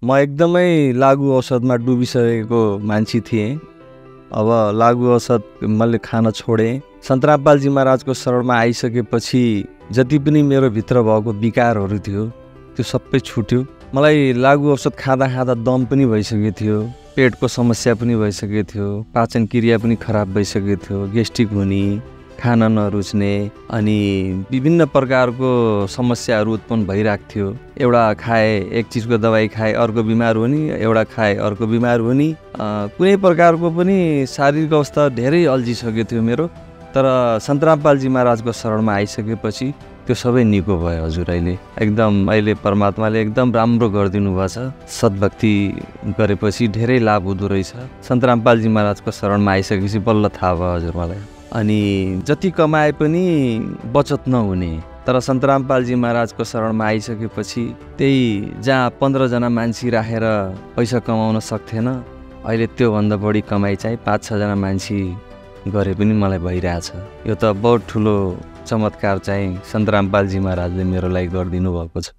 म एकदमै लागु औषधमा डुबिसकेको मान्छे थिएँ। अब लागु औषध मैले खान छोडेँ। सन्तरामपालजी महाराजको शरणमा आइसकेपछि जति पनि मेरो भित्र भएको विकारहरू थियो त्यो सबै छुट्यो। मलाई लागु औषध खाँदा खाँदा दम पनि भइसकेको थियो, पेटको समस्या पनि भइसकेको थियो, पाचन क्रिया पनि खराब भइसकेको थियो, गेस्ट्रिक हुने, खान नरुच्ने अनि विभिन्न प्रकारको समस्याहरू उत्पन्न भइरहेको थियो। एउटा खाए एक चिजको दबाई खाए अर्को बिमार हुने, एउटा खाए अर्को बिमार हुने, कुनै प्रकारको पनि शारीरिक अवस्था धेरै अल्झिसकेको थियो मेरो। तर सन्तरामपालजी महाराजको शरणमा आइसकेपछि त्यो सबै निको भयो। हजुर अहिले परमात्माले एकदम राम्रो गरिदिनु भएको छ। सद्भक्ति गरेपछि धेरै लाभ हुँदो रहेछ। सन्तरामपालजी महाराजको शरणमा आइसकेपछि बल्ल थाहा भयो हजुर मलाई। अनि जति कमाए पनि बचत नहुने, तर सन्तरामपालजी महाराजको शरणमा आइसकेपछि त्यही जहाँ 15 जना मान्छे राखेर पैसा कमाउन सक्थेन, अहिले त्योभन्दा बढी कमाइ चाहिँ 5-6 जना मान्छे गरे पनि मलाई भइरहेछ। यो त बहुत ठुलो चमत्कार चाहिँ सन्तरामपालजी महाराजले मेरो लागि गरिदिनु भएको छ।